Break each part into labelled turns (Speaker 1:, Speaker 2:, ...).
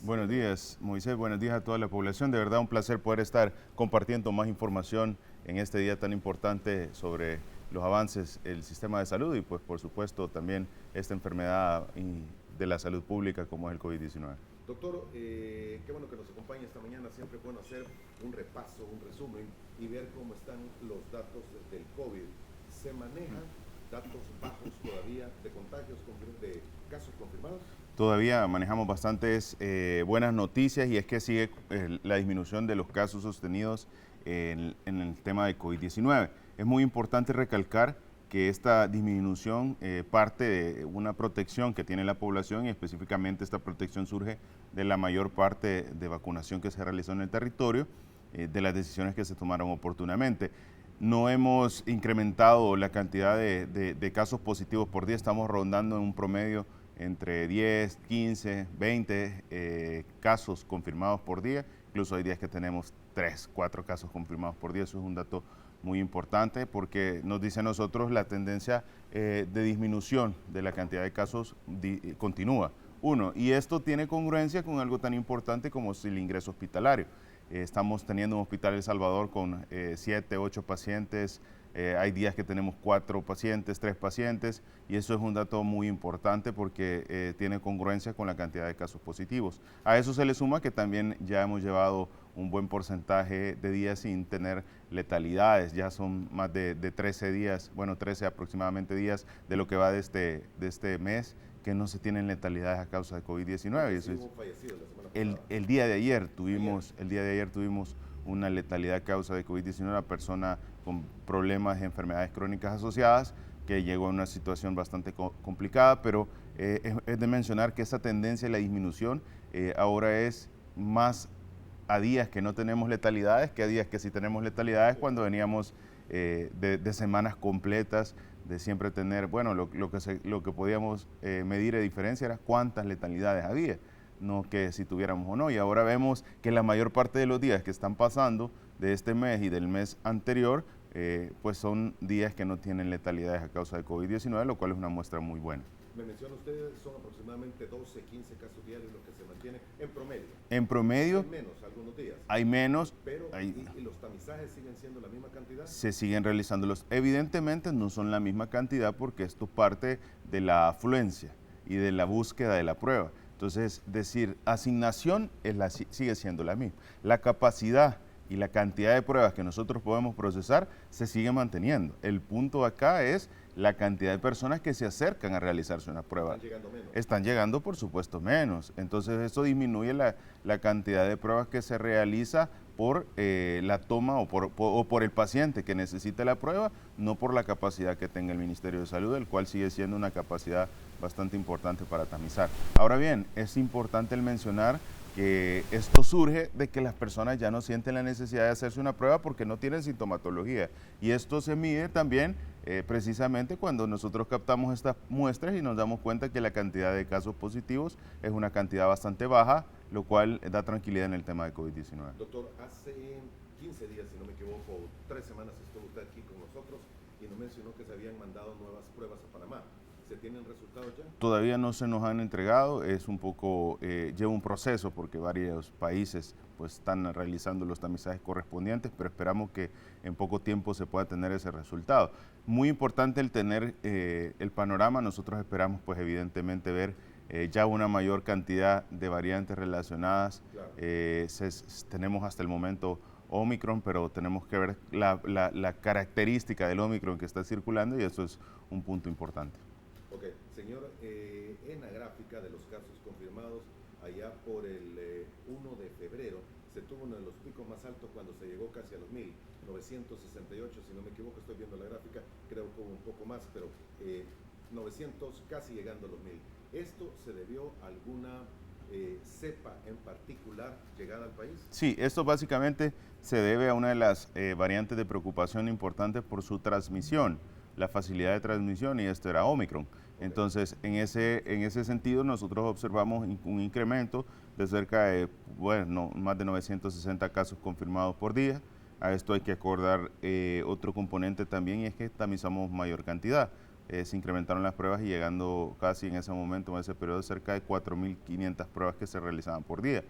Speaker 1: Buenos días, Moisés. Buenos días a toda la población. De verdad, un placer poder estar compartiendo más información en este día tan importante sobre los avances del sistema de salud y, pues, por supuesto, también esta enfermedad de la salud pública como es el COVID-19.
Speaker 2: Doctor, qué bueno que nos acompaña esta mañana. Siempre es bueno hacer un repaso, un resumen y ver cómo están los datos del COVID. ¿Se manejan datos bajos todavía de contagios, de casos confirmados?
Speaker 1: Todavía manejamos bastantes buenas noticias y es que sigue la disminución de los casos sostenidos en el tema de COVID-19. Es muy importante recalcar que esta disminución parte de una protección que tiene la población y específicamente esta protección surge de la mayor parte de vacunación que se realizó en el territorio, de las decisiones que se tomaron oportunamente. No hemos incrementado la cantidad de casos positivos por día, estamos rondando en un promedio entre 10, 15, 20 casos confirmados por día. Incluso hay días que tenemos 3, 4 casos confirmados por día. Eso es un dato muy importante porque nos dice a nosotros la tendencia de disminución de la cantidad de casos continúa. Y esto tiene congruencia con algo tan importante como es el ingreso hospitalario. Estamos teniendo un hospital El Salvador con 7, 8 pacientes. Hay días que tenemos 4 pacientes, 3 pacientes, y eso es un dato muy importante porque tiene congruencia con la cantidad de casos positivos. A eso se le suma que también ya hemos llevado un buen porcentaje de días sin tener letalidades. Ya son más de 13 días, bueno, 13 aproximadamente días de lo que va de este mes que no se tienen letalidades a causa de COVID-19.
Speaker 2: Sí, hubo fallecidos la semana
Speaker 1: El
Speaker 2: pasada.
Speaker 1: día de ayer tuvimos una letalidad a causa de COVID-19, una persona con problemas de enfermedades crónicas asociadas que llegó a una situación bastante complicada, pero es de mencionar que esa tendencia a la disminución ahora es más a días que no tenemos letalidades que a días que sí tenemos letalidades, cuando veníamos de semanas completas de siempre tener, bueno, lo que podíamos medir de diferencia era cuántas letalidades había, no que si tuviéramos o no. Y ahora vemos que la mayor parte de los días que están pasando de este mes y del mes anterior, pues son días que no tienen letalidades a causa de COVID-19, lo cual es una muestra muy buena.
Speaker 2: Me menciona usted, son aproximadamente 12, 15 casos diarios los que se mantienen en promedio.
Speaker 1: En promedio
Speaker 2: Hay menos algunos días.
Speaker 1: hay menos,
Speaker 2: Pero, ¿y los tamizajes siguen siendo la misma cantidad?
Speaker 1: se siguen realizándolos. Evidentemente no son la misma cantidad porque esto parte de la afluencia y de la búsqueda de la prueba. Entonces, decir asignación sigue siendo la misma. La capacidad y la cantidad de pruebas que nosotros podemos procesar se sigue manteniendo. El punto acá es la cantidad de personas que se acercan a realizarse una prueba.
Speaker 2: Están llegando menos.
Speaker 1: Están llegando, por supuesto, menos. Entonces, eso disminuye la cantidad de pruebas que se realiza por la toma o por el paciente que necesita la prueba, no por la capacidad que tenga el Ministerio de Salud, el cual sigue siendo una capacidad bastante importante para tamizar. Ahora bien, es importante el mencionar que esto surge de que las personas ya no sienten la necesidad de hacerse una prueba porque no tienen sintomatología. Y esto se mide también precisamente cuando nosotros captamos estas muestras y nos damos cuenta que la cantidad de casos positivos es una cantidad bastante baja, lo cual da tranquilidad en el tema de COVID-19.
Speaker 2: Doctor, hace 15 días, si no me equivoco, 3 semanas estuvo usted aquí con nosotros y nos mencionó que se habían mandado nuevas pruebas a Panamá. ¿Se tienen resultados ya?
Speaker 1: Todavía no se nos han entregado, es un poco, lleva un proceso porque varios países pues están realizando los tamizajes correspondientes, pero esperamos que en poco tiempo se pueda tener ese resultado. Muy importante el tener el panorama. Nosotros esperamos pues evidentemente ver ya una mayor cantidad de variantes relacionadas.
Speaker 2: Claro.
Speaker 1: Tenemos hasta el momento Omicron, pero tenemos que ver la característica del Omicron que está circulando y eso es un punto importante.
Speaker 2: Ok, señor, en la gráfica de los casos confirmados, allá por el 1 de febrero, se tuvo uno de los picos más altos cuando se llegó casi a los 1.968, si no me equivoco, estoy viendo la gráfica, creo que un poco más, pero 900 casi llegando a los 1.000. ¿Esto se debió a alguna cepa en particular llegada al país?
Speaker 1: Sí, esto básicamente se debe a una de las variantes de preocupación importantes por su transmisión, la facilidad de transmisión, y esto era Omicron. Entonces, en ese sentido, nosotros observamos un incremento de cerca de, bueno, más de 960 casos confirmados por día. A esto hay que acordar otro componente también, y es que tamizamos mayor cantidad. se incrementaron las pruebas y llegando casi en ese momento, en ese periodo, cerca de 4.500 pruebas que se realizaban por día.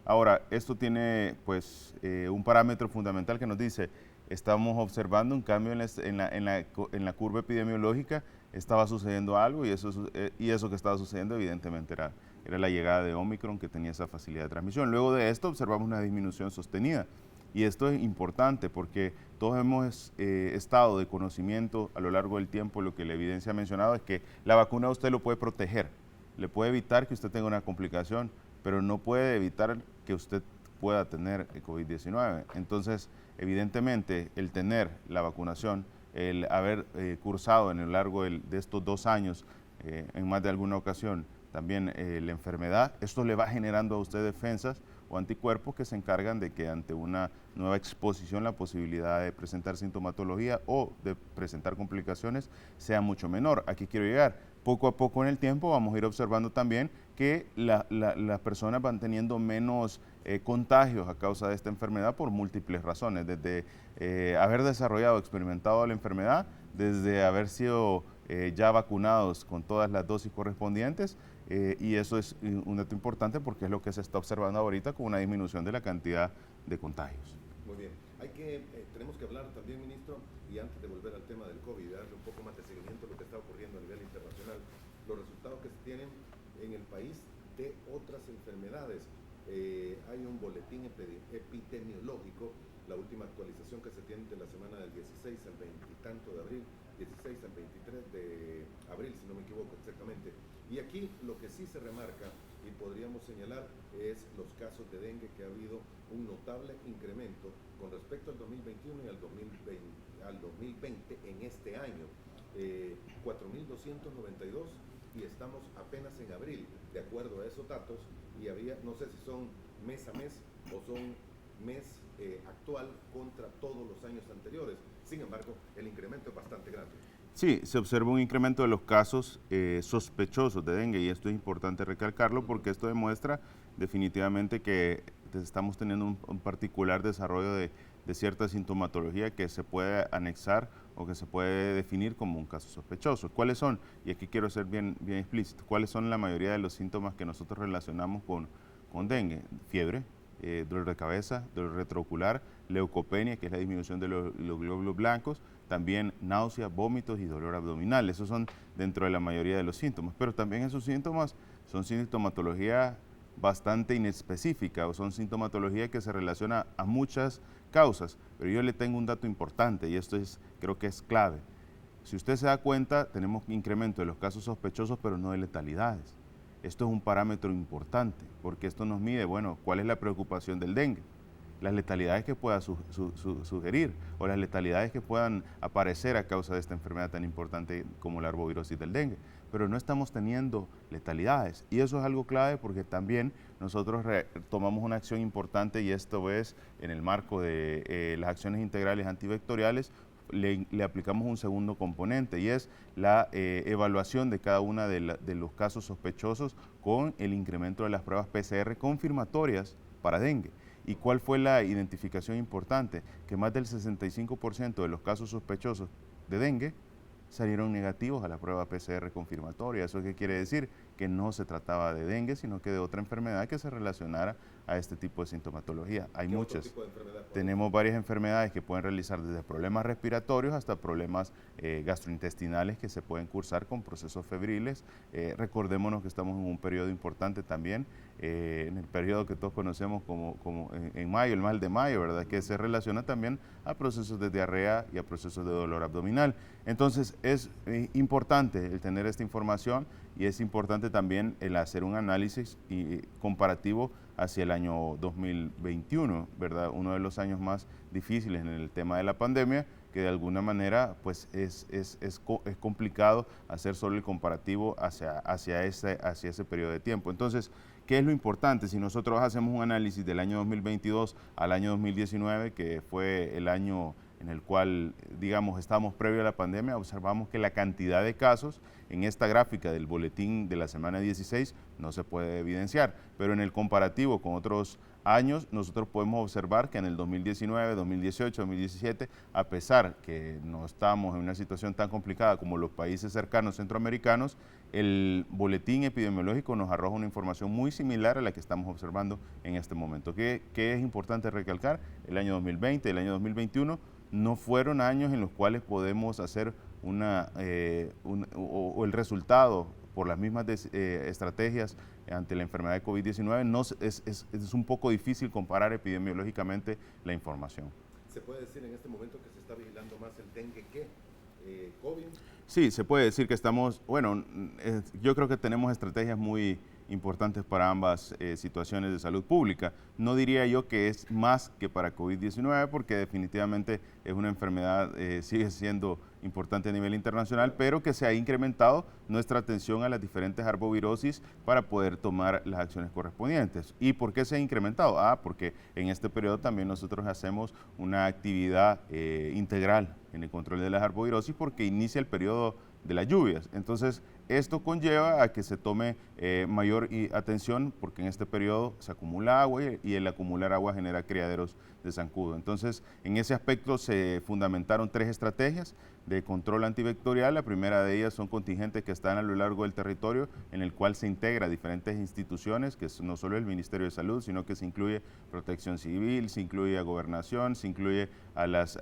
Speaker 1: Ahora, esto tiene pues un parámetro fundamental que nos dice, estamos observando un cambio en la curva epidemiológica, estaba sucediendo algo y eso que estaba sucediendo evidentemente era la llegada de Omicron, que tenía esa facilidad de transmisión. Luego de esto observamos una disminución sostenida. Y esto es importante porque todos hemos estado de conocimiento a lo largo del tiempo. Lo que la evidencia ha mencionado es que la vacuna a usted lo puede proteger, le puede evitar que usted tenga una complicación, pero no puede evitar que usted pueda tener COVID-19. Entonces, evidentemente, el tener la vacunación, el haber cursado en el largo de estos 2 años, en más de alguna ocasión, también la enfermedad, esto le va generando a usted defensas o anticuerpos que se encargan de que ante una nueva exposición la posibilidad de presentar sintomatología o de presentar complicaciones sea mucho menor. Aquí quiero llegar. Poco a poco en el tiempo vamos a ir observando también que las personas van teniendo menos contagios a causa de esta enfermedad por múltiples razones, desde haber desarrollado, experimentado la enfermedad, desde haber sido ya vacunados con todas las dosis correspondientes, y eso es un dato importante porque es lo que se está observando ahorita con una disminución de la cantidad de contagios.
Speaker 2: Muy bien. Tenemos que hablar también, ministro, y antes de volver al tema del COVID, darle un poco más de seguimiento a lo que está ocurriendo a nivel internacional, los resultados que se tienen en el país de otras enfermedades. Hay un boletín epidemiológico, la última actualización que se tiene de la semana del 16 al 20 y tanto de abril, 16 al 23 de abril, si no me equivoco exactamente. Y aquí lo que sí se remarca y podríamos señalar es los casos de dengue, que ha habido un notable incremento con respecto al 2021 y al 2020 en este año. 4.292 y estamos apenas en abril, de acuerdo a esos datos, y había, no sé si son mes a mes o son mes actual contra todos los años anteriores. Sin embargo, el incremento es bastante grande.
Speaker 1: Sí, se observa un incremento de los casos sospechosos de dengue y esto es importante recalcarlo porque esto demuestra definitivamente que estamos teniendo un particular desarrollo de cierta sintomatología que se puede anexar o que se puede definir como un caso sospechoso. ¿Cuáles son? Y aquí quiero ser bien explícito. ¿Cuáles son la mayoría de los síntomas que nosotros relacionamos con dengue? Fiebre, dolor de cabeza, dolor retroocular, leucopenia, que es la disminución de los glóbulos blancos, también náuseas, vómitos y dolor abdominal. Esos son dentro de la mayoría de los síntomas, pero también esos síntomas son sintomatología bastante inespecífica o son sintomatología que se relaciona a muchas causas. Pero yo le tengo un dato importante y esto creo que es clave. Si usted se da cuenta, tenemos incremento de los casos sospechosos, pero no de letalidades. Esto es un parámetro importante porque esto nos mide, bueno, ¿cuál es la preocupación del dengue? Las letalidades que pueda sugerir o las letalidades que puedan aparecer a causa de esta enfermedad tan importante como la arbovirosis del dengue. Pero no estamos teniendo letalidades y eso es algo clave porque también nosotros tomamos una acción importante y esto es en el marco de las acciones integrales antivectoriales. Le aplicamos un segundo componente y es la evaluación de cada una de los casos sospechosos con el incremento de las pruebas PCR confirmatorias para dengue. ¿Y cuál fue la identificación importante? Que más del 65% de los casos sospechosos de dengue salieron negativos a la prueba PCR confirmatoria. ¿Eso qué quiere decir? Que no se trataba de dengue, sino que de otra enfermedad que se relacionara a este tipo de sintomatología. Hay muchas. Tenemos varias enfermedades que pueden realizar desde problemas respiratorios hasta problemas gastrointestinales que se pueden cursar con procesos febriles. Recordémonos que estamos en un periodo importante también, en el periodo que todos conocemos como en mayo, el mal de mayo, ¿verdad? Que se relaciona también a procesos de diarrea y a procesos de dolor abdominal. Entonces es importante el tener esta información y es importante también el hacer un análisis comparativo hacia el año 2021, ¿verdad? Uno de los años más difíciles en el tema de la pandemia, que de alguna manera pues es complicado hacer solo el comparativo hacia ese periodo de tiempo. Entonces, ¿qué es lo importante? Si nosotros hacemos un análisis del año 2022 al año 2019, que fue el año en el cual, digamos, estamos previo a la pandemia, observamos que la cantidad de casos en esta gráfica del boletín de la semana 16 no se puede evidenciar, pero en el comparativo con otros años, nosotros podemos observar que en el 2019, 2018, 2017, a pesar que no estamos en una situación tan complicada como los países cercanos centroamericanos, el boletín epidemiológico nos arroja una información muy similar a la que estamos observando en este momento. ¿Qué es importante recalcar? El año 2020, el año 2021 no fueron años en los cuales podemos hacer el resultado por las mismas estrategias ante la enfermedad de COVID-19, es un poco difícil comparar epidemiológicamente la información.
Speaker 2: ¿Se puede decir en este momento que se está vigilando más el dengue que COVID?
Speaker 1: Sí, se puede decir que estamos, bueno, yo creo que tenemos estrategias muy importantes para ambas situaciones de salud pública. No diría yo que es más que para COVID-19 porque definitivamente es una enfermedad, sigue siendo importante a nivel internacional, pero que se ha incrementado nuestra atención a las diferentes arbovirosis para poder tomar las acciones correspondientes. ¿Y por qué se ha incrementado? Porque en este periodo también nosotros hacemos una actividad integral en el control de las arbovirosis porque inicia el periodo de las lluvias. Entonces, esto conlleva a que se tome mayor atención porque en este periodo se acumula agua y el acumular agua genera criaderos de zancudo. Entonces, en ese aspecto se fundamentaron 3 estrategias de control antivectorial. La primera de ellas son contingentes que están a lo largo del territorio en el cual se integra diferentes instituciones, que es no solo el Ministerio de Salud, sino que se incluye Protección Civil, se incluye a Gobernación, se incluye a las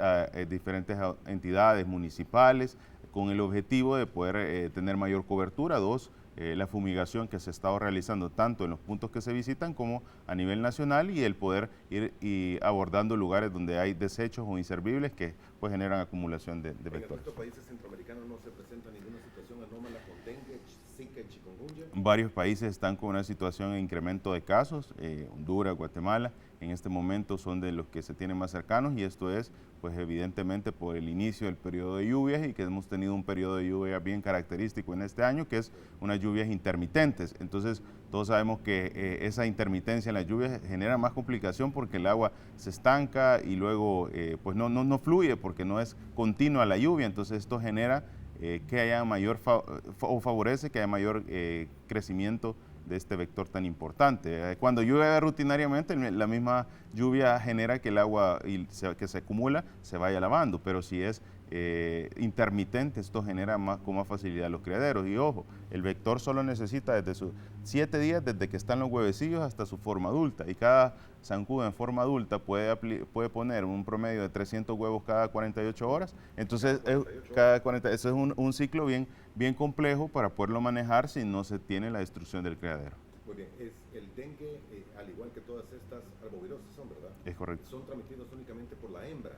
Speaker 1: diferentes entidades municipales, con el objetivo de poder tener mayor cobertura. 2, la fumigación que se ha estado realizando tanto en los puntos que se visitan como a nivel nacional y el poder ir abordando lugares donde hay desechos o inservibles que pues generan acumulación de vectores.
Speaker 2: ¿En otros países centroamericanos no se presenta ninguna situación anómala con dengue, zika y chikungunya?
Speaker 1: Varios países están con una situación de incremento de casos, Honduras, Guatemala, en este momento son de los que se tienen más cercanos y esto es pues evidentemente por el inicio del periodo de lluvias y que hemos tenido un periodo de lluvia bien característico en este año que es unas lluvias intermitentes. Entonces todos sabemos que esa intermitencia en las lluvias genera más complicación porque el agua se estanca y luego pues no fluye porque no es continua la lluvia, entonces esto genera que haya mayor o favorece que haya mayor crecimiento de este vector tan importante. Cuando llueve rutinariamente, la misma lluvia genera que el agua que se acumula se vaya lavando, pero si es intermitente, esto genera con más facilidad los criaderos. Y ojo, el vector solo necesita desde sus 7 días, desde que están los huevecillos hasta su forma adulta, y cada zancudo en forma adulta puede poner un promedio de 300 huevos cada 48 horas, entonces eso es un ciclo bien complejo para poderlo manejar si no se tiene la destrucción del criadero.
Speaker 2: Muy bien, es el dengue, al igual que todas estas arboviroses son, ¿verdad?
Speaker 1: Es correcto.
Speaker 2: Son transmitidos únicamente por la hembra.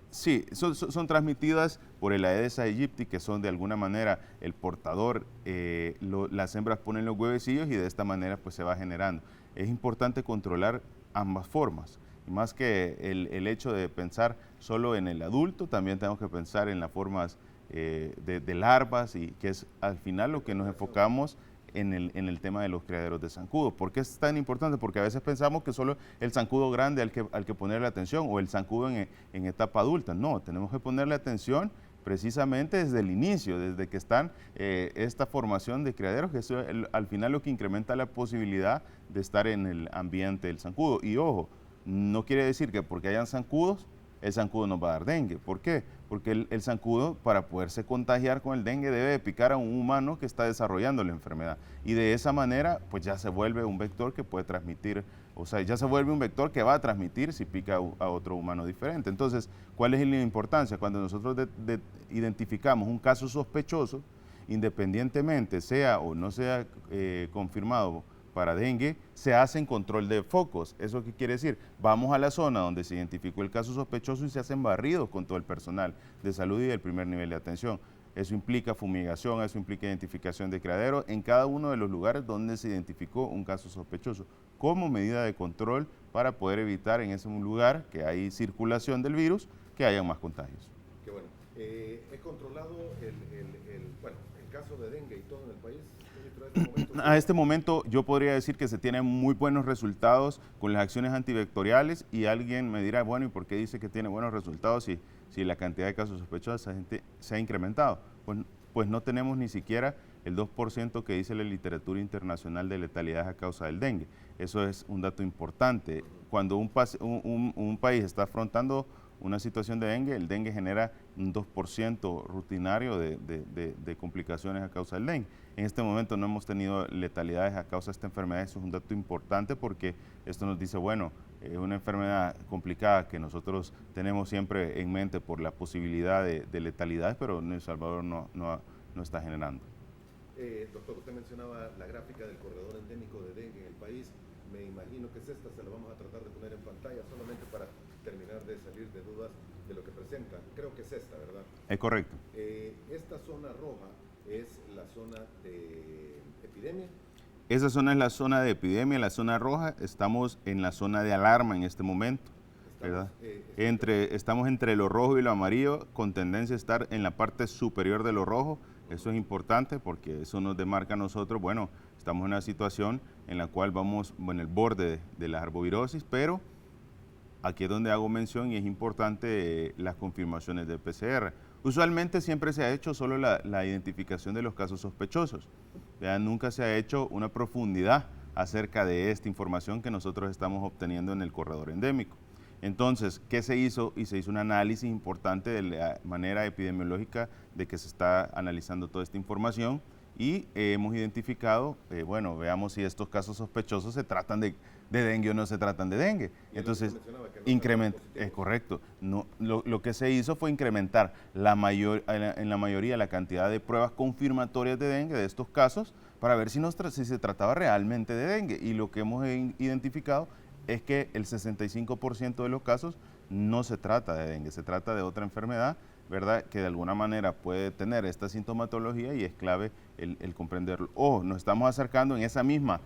Speaker 1: Sí, son transmitidas por el Aedes aegypti, que son de alguna manera el portador, las hembras ponen los huevecillos y de esta manera pues se va generando. Es importante controlar ambas formas, y más que el hecho de pensar solo en el adulto, también tenemos que pensar en las formas de larvas y que es al final lo que nos enfocamos en el tema de los criaderos de zancudo. ¿Por qué es tan importante? Porque a veces pensamos que solo el zancudo grande al que ponerle atención o el zancudo en etapa adulta. No, tenemos que ponerle atención precisamente desde el inicio, desde que están esta formación de criaderos, que eso al final lo que incrementa la posibilidad de estar en el ambiente del zancudo. Y ojo, no quiere decir que porque hayan zancudos, el zancudo nos va a dar dengue. ¿Por qué? Porque el zancudo, para poderse contagiar con el dengue, debe de picar a un humano que está desarrollando la enfermedad. Y de esa manera, pues ya se vuelve un vector que puede transmitir, o sea, ya se vuelve un vector que va a transmitir si pica a otro humano diferente. Entonces, ¿cuál es la importancia? Cuando nosotros identificamos un caso sospechoso, independientemente sea o no sea confirmado para dengue, se hace en control de focos. ¿Eso qué quiere decir? Vamos a la zona donde se identificó el caso sospechoso y se hacen barridos con todo el personal de salud y del primer nivel de atención. Eso implica fumigación, eso implica identificación de criaderos en cada uno de los lugares donde se identificó un caso sospechoso, como medida de control para poder evitar en ese lugar que hay circulación del virus, que haya más contagios.
Speaker 2: Qué bueno. ¿He controlado el caso de dengue y todo en el país?
Speaker 1: A este momento yo podría decir que se tienen muy buenos resultados con las acciones antivectoriales y alguien me dirá, bueno, ¿y por qué dice que tiene buenos resultados si si la cantidad de casos sospechosos se ha incrementado. Pues no tenemos ni siquiera el 2% que dice la literatura internacional de letalidad a causa del dengue. Eso es un dato importante. Cuando un país está afrontando una situación de dengue, el dengue genera un 2% rutinario de complicaciones a causa del dengue. En este momento no hemos tenido letalidades a causa de esta enfermedad. Eso es un dato importante porque esto nos dice, bueno, es una enfermedad complicada que nosotros tenemos siempre en mente por la posibilidad de letalidades, pero en El Salvador no está generando.
Speaker 2: Doctor, usted mencionaba la gráfica del corredor endémico de dengue en el país. Me imagino que es esta, se la vamos a tratar de poner en pantalla solamente para terminar de salir de dudas de lo que presenta. Creo que es esta, ¿verdad?
Speaker 1: Es correcto.
Speaker 2: Esta zona roja es la zona de epidemia.
Speaker 1: Esa zona es la zona de epidemia, la zona roja. Estamos en la zona de alarma en este momento, ¿verdad? Estamos entre lo rojo y lo amarillo, con tendencia a estar en la parte superior de lo rojo. Eso es importante porque eso nos demarca a nosotros, bueno, estamos en una situación en la cual vamos en el borde de la arbovirosis, pero aquí es donde hago mención y es importante las confirmaciones de PCR. Usualmente siempre se ha hecho solo la identificación de los casos sospechosos. ¿Verdad? Nunca se ha hecho una profundidad acerca de esta información que nosotros estamos obteniendo en el corredor endémico. Entonces, ¿qué se hizo? Y se hizo un análisis importante de la manera epidemiológica de que se está analizando toda esta información y hemos identificado, bueno, veamos si estos casos sospechosos se tratan de dengue o no se tratan de dengue. Entonces, es correcto. No, lo que se hizo fue incrementar en la mayoría la cantidad de pruebas confirmatorias de dengue de estos casos para ver si se trataba realmente de dengue. Y lo que hemos identificado es que el 65% de los casos no se trata de dengue, se trata de otra enfermedad, ¿verdad?, que de alguna manera puede tener esta sintomatología y es clave el comprenderlo. Nos estamos acercando en esa misma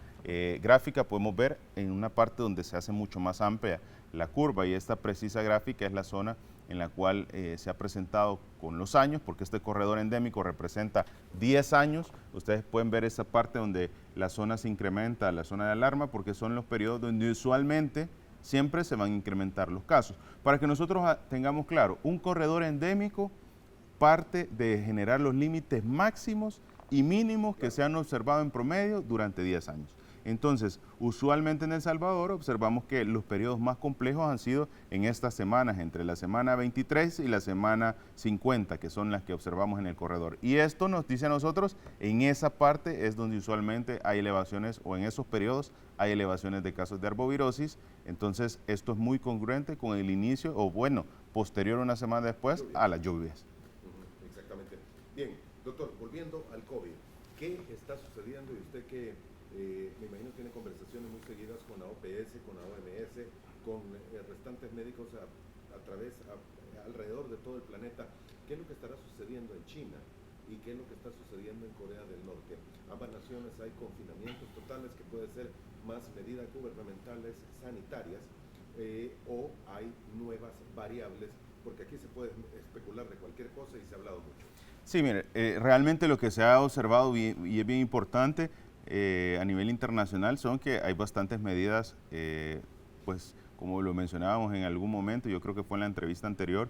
Speaker 1: gráfica, podemos ver en una parte donde se hace mucho más amplia la curva y esta precisa gráfica es la zona en la cual se ha presentado con los años, porque este corredor endémico representa 10 años. Ustedes pueden ver esa parte donde la zona se incrementa, la zona de alarma, porque son los periodos donde usualmente siempre se van a incrementar los casos. Para que nosotros tengamos claro, un corredor endémico parte de generar los límites máximos y mínimos que se han observado en promedio durante 10 años. Entonces, usualmente en El Salvador observamos que los periodos más complejos han sido en estas semanas, entre la semana 23 y la semana 50, que son las que observamos en el corredor. Y esto nos dice a nosotros, en esa parte es donde usualmente hay elevaciones, o en esos periodos hay elevaciones de casos de arbovirosis. Entonces, esto es muy congruente con el inicio, o bueno, posterior una semana después a las lluvias.
Speaker 2: Exactamente. Bien, doctor, volviendo al COVID, ¿qué está sucediendo? Y usted que me imagino tiene conversaciones muy seguidas con la OPS, con la OMS, con restantes médicos alrededor de todo el planeta. ¿Qué es lo que estará sucediendo en China y qué es lo que está sucediendo en Corea del Norte? Ambas naciones hay confinamientos totales que pueden ser más medidas gubernamentales sanitarias o hay nuevas variables, porque aquí se puede especular de cualquier cosa y se ha hablado mucho.
Speaker 1: Sí, mire, realmente lo que se ha observado y es bien importante a nivel internacional son que hay bastantes medidas, pues como lo mencionábamos en algún momento, yo creo que fue en la entrevista anterior,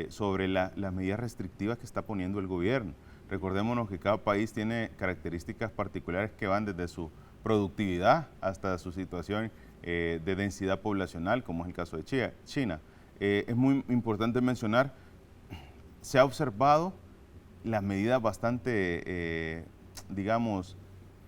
Speaker 1: sobre las medidas restrictivas que está poniendo el gobierno. Recordémonos que cada país tiene características particulares que van desde su productividad hasta su situación de densidad poblacional, como es el caso de China. Es muy importante mencionar, se ha observado las medidas bastante, digamos,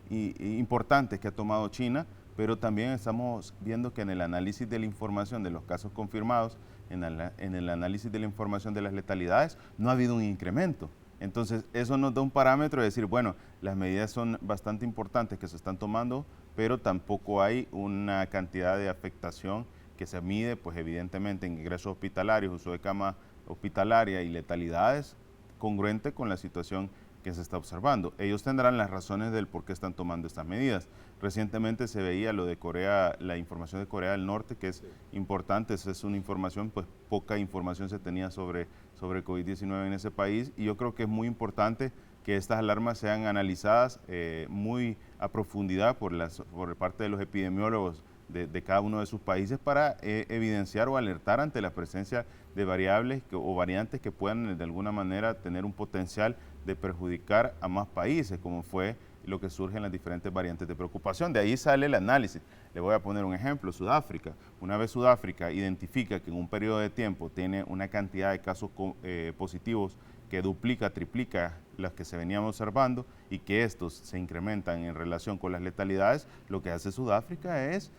Speaker 1: importantes que ha tomado China, pero también estamos viendo que en el análisis de la información de los casos confirmados, en el análisis de la información de las letalidades, no ha habido un incremento. Entonces, eso nos da un parámetro de decir, bueno, las medidas son bastante importantes que se están tomando, pero tampoco hay una cantidad de afectación que se mide, pues evidentemente en ingresos hospitalarios, uso de cama hospitalaria y letalidades, congruente con la situación que se está observando. Ellos tendrán las razones del por qué están tomando estas medidas. Recientemente se veía lo de Corea, la información de Corea del Norte, que es importante, esa es una información, pues poca información se tenía sobre COVID-19 en ese país, y yo creo que es muy importante que estas alarmas sean analizadas muy a profundidad por parte de los epidemiólogos de cada uno de sus países para evidenciar o alertar ante la presencia de variables o variantes que puedan de alguna manera tener un potencial de perjudicar a más países, como fue lo que surge en las diferentes variantes de preocupación. De ahí sale el análisis. Le voy a poner un ejemplo, Sudáfrica. Una vez Sudáfrica identifica que en un periodo de tiempo tiene una cantidad de casos positivos que duplica, triplica las que se venían observando y que estos se incrementan en relación con las letalidades, lo que hace Sudáfrica es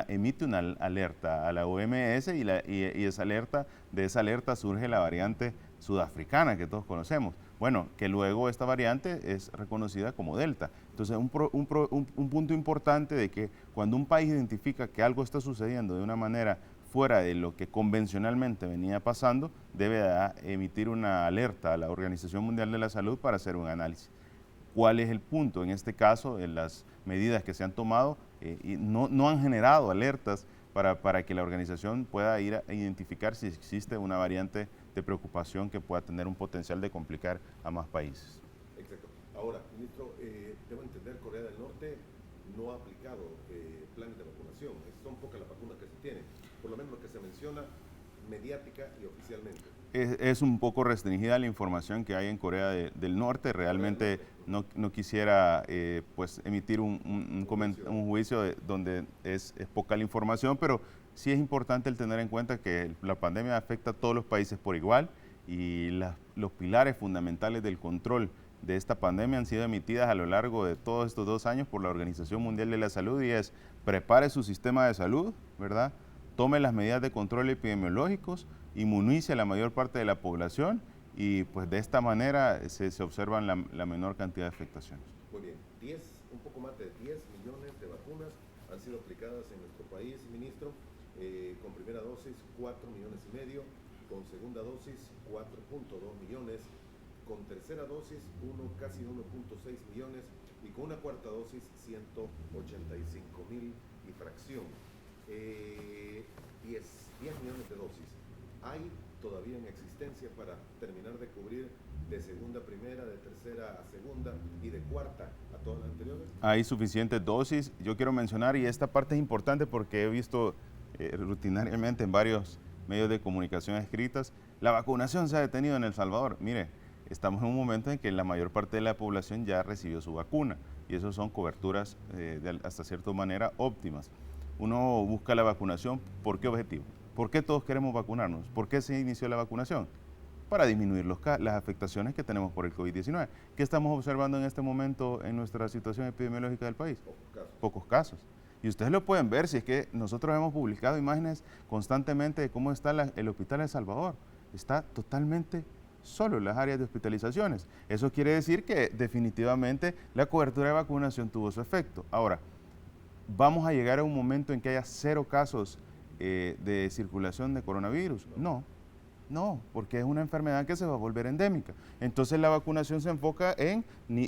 Speaker 1: emite una alerta a la OMS y de esa alerta surge la variante sudafricana que todos conocemos. Bueno, que luego esta variante es reconocida como Delta. Entonces, un punto importante de que cuando un país identifica que algo está sucediendo de una manera fuera de lo que convencionalmente venía pasando, debe emitir una alerta a la Organización Mundial de la Salud para hacer un análisis. ¿Cuál es el punto? En este caso, en las medidas que se han tomado no han generado alertas para que la organización pueda ir a identificar si existe una variante de preocupación que pueda tener un potencial de complicar a más países.
Speaker 2: Exacto. Ahora, ministro, debo entender, Corea del Norte no ha aplicado planes de vacunación. Son pocas las vacunas que se tienen, por lo menos lo que se menciona mediática y oficialmente.
Speaker 1: Es un poco restringida la información que hay en Corea del Norte. Realmente no quisiera pues emitir un juicio donde es poca la información, pero sí es importante el tener en cuenta que la pandemia afecta a todos los países por igual y los pilares fundamentales del control de esta pandemia han sido emitidas a lo largo de todos estos 2 años por la Organización Mundial de la Salud y es: prepare su sistema de salud, ¿verdad? Tome las medidas de control epidemiológicos, inmunice a la mayor parte de la población y pues de esta manera se observan la menor cantidad de afectaciones.
Speaker 2: Muy bien, un poco más de 10 millones de vacunas han sido aplicadas en nuestro país, ministro, con primera dosis 4,5 millones, con segunda dosis 4,2 millones, con tercera dosis casi 1,6 millones y con una cuarta dosis 185,000 y fracción. 10 millones de dosis. ¿Hay todavía en existencia para terminar de cubrir de segunda a primera, de tercera a segunda y de cuarta a todas las anteriores?
Speaker 1: Hay suficientes dosis. Yo quiero mencionar, y esta parte es importante porque he visto rutinariamente en varios medios de comunicación escritas, la vacunación se ha detenido en El Salvador. Mire, estamos en un momento en que la mayor parte de la población ya recibió su vacuna y eso son coberturas hasta cierta manera óptimas. Uno busca la vacunación, ¿por qué objetivo? ¿Por qué todos queremos vacunarnos? ¿Por qué se inició la vacunación? Para disminuir las afectaciones que tenemos por el COVID-19. ¿Qué estamos observando en este momento en nuestra situación epidemiológica del país? Pocos casos. Y ustedes lo pueden ver si es que nosotros hemos publicado imágenes constantemente de cómo está el Hospital de El Salvador. Está totalmente solo en las áreas de hospitalizaciones. Eso quiere decir que definitivamente la cobertura de vacunación tuvo su efecto. Ahora, ¿vamos a llegar a un momento en que haya 0 casos de circulación de coronavirus? No, porque es una enfermedad que se va a volver endémica. Entonces la vacunación se enfoca en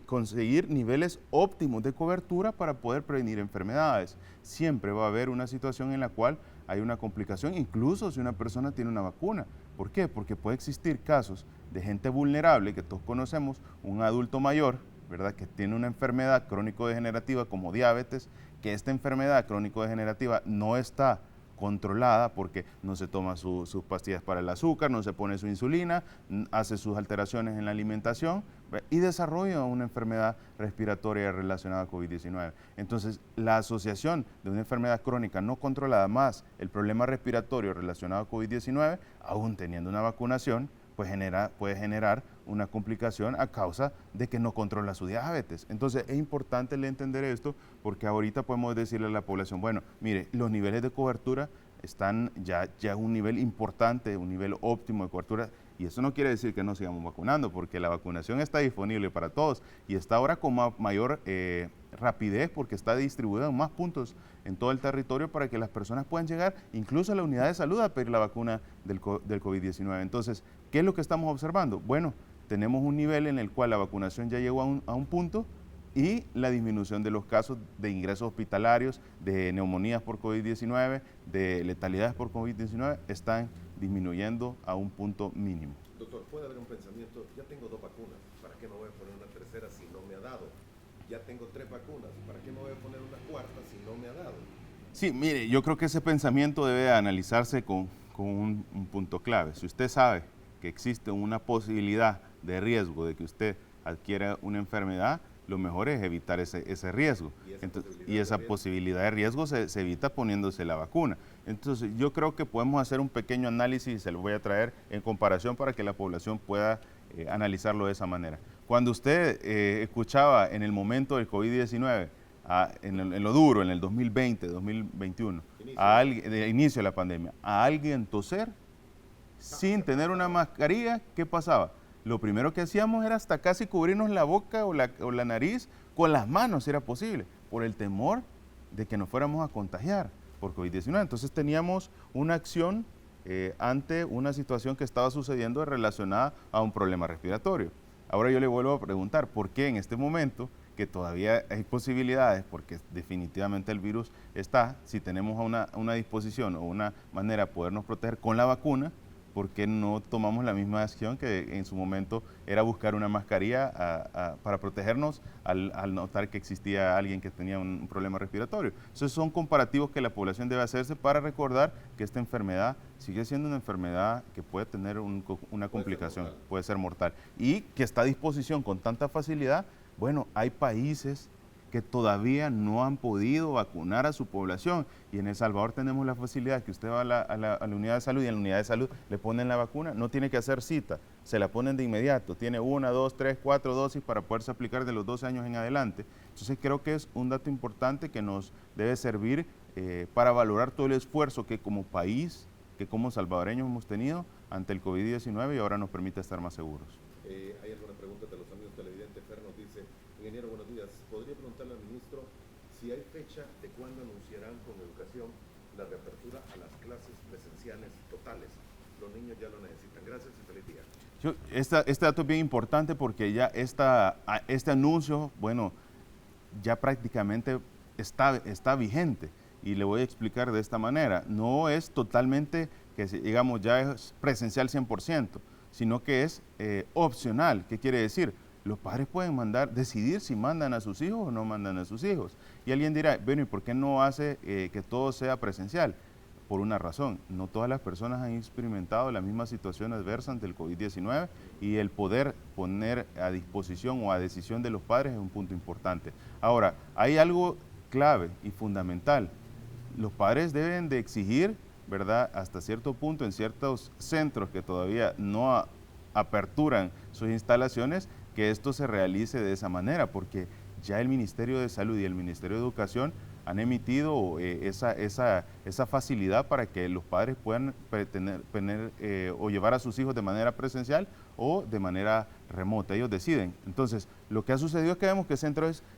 Speaker 1: conseguir niveles óptimos de cobertura para poder prevenir enfermedades. Siempre va a haber una situación en la cual hay una complicación, incluso si una persona tiene una vacuna. ¿Por qué? Porque puede existir casos de gente vulnerable, que todos conocemos, un adulto mayor, ¿verdad?, que tiene una enfermedad crónico-degenerativa como diabetes, que esta enfermedad crónico-degenerativa no está controlada porque no se toma sus pastillas para el azúcar, no se pone su insulina, hace sus alteraciones en la alimentación y desarrolla una enfermedad respiratoria relacionada a COVID-19. Entonces, la asociación de una enfermedad crónica no controlada más el problema respiratorio relacionado a COVID-19, aún teniendo una vacunación, pues puede generar una complicación a causa de que no controla su diabetes. Entonces es importante entender esto porque ahorita podemos decirle a la población, bueno, mire, los niveles de cobertura están ya a un nivel importante, un nivel óptimo de cobertura, y eso no quiere decir que no sigamos vacunando, porque la vacunación está disponible para todos y está ahora con mayor rapidez porque está distribuida en más puntos en todo el territorio para que las personas puedan llegar incluso a la unidad de salud a pedir la vacuna del COVID-19. Entonces, ¿qué es lo que estamos observando? Bueno, tenemos un nivel en el cual la vacunación ya llegó a un punto y la disminución de los casos de ingresos hospitalarios, de neumonías por COVID-19, de letalidades por COVID-19 están disminuyendo a un punto mínimo.
Speaker 2: Doctor, puede haber un pensamiento, ya tengo 2 vacunas, ¿para qué me voy a poner una tercera si no me ha dado? Ya tengo 3 vacunas, ¿para qué me voy a poner una cuarta si no me ha dado?
Speaker 1: Sí, mire, yo creo que ese pensamiento debe analizarse con un punto clave. Si usted sabe que existe una posibilidad de riesgo de que usted adquiera una enfermedad, lo mejor es evitar ese riesgo. Y esa posibilidad de riesgo se evita poniéndose la vacuna. Entonces, yo creo que podemos hacer un pequeño análisis y se lo voy a traer en comparación para que la población pueda analizarlo de esa manera. Cuando usted escuchaba en el momento del COVID-19, en lo duro, en el 2020, 2021, de inicio de la pandemia, a alguien toser sin tener una mascarilla, ¿qué pasaba? Lo primero que hacíamos era hasta casi cubrirnos la boca o la nariz con las manos, si era posible, por el temor de que nos fuéramos a contagiar por COVID-19. Entonces teníamos una acción ante una situación que estaba sucediendo relacionada a un problema respiratorio. Ahora yo le vuelvo a preguntar, ¿por qué en este momento, que todavía hay posibilidades, porque definitivamente el virus está, si tenemos una disposición o una manera de podernos proteger con la vacuna, ¿por qué no tomamos la misma acción que en su momento era buscar una mascarilla para protegernos al notar que existía alguien que tenía un problema respiratorio? Esos son comparativos que la población debe hacerse para recordar que esta enfermedad sigue siendo una enfermedad que puede tener una complicación, puede ser mortal, y que está a disposición con tanta facilidad. Bueno, hay países que todavía no han podido vacunar a su población. Y en El Salvador tenemos la facilidad que usted va a la unidad de salud y en la unidad de salud le ponen la vacuna, no tiene que hacer cita, se la ponen de inmediato, tiene 1, 2, 3, 4 dosis para poderse aplicar de los 12 años en adelante. Entonces creo que es un dato importante que nos debe servir para valorar todo el esfuerzo que como país, que como salvadoreños hemos tenido ante el COVID-19 y ahora nos permite estar más seguros.
Speaker 2: Hay alguna pregunta de los amigos televidentes. Fer nos dice: ingeniero, buenos días. ¿Podría preguntarle al ministro si hay fecha de cuándo anunciarán con educación la reapertura a las clases presenciales totales? Los niños ya lo necesitan. Gracias y feliz día.
Speaker 1: Este dato es bien importante porque ya este anuncio, bueno, ya prácticamente está vigente. Y le voy a explicar de esta manera. No es totalmente, que digamos, ya es presencial 100%, sino que es opcional. ¿Qué quiere decir? Los padres pueden decidir si mandan a sus hijos o no mandan a sus hijos. Y alguien dirá, bueno, ¿y por qué no hace que todo sea presencial? Por una razón, no todas las personas han experimentado la misma situación adversa ante el COVID-19 y el poder poner a disposición o a decisión de los padres es un punto importante. Ahora, hay algo clave y fundamental. Los padres deben de exigir, ¿verdad?, hasta cierto punto en ciertos centros que todavía no aperturan sus instalaciones, que esto se realice de esa manera, porque ya el Ministerio de Salud y el Ministerio de Educación han emitido esa facilidad para que los padres puedan o llevar a sus hijos de manera presencial o de manera remota. Ellos deciden. Entonces, lo que ha sucedido es que vemos que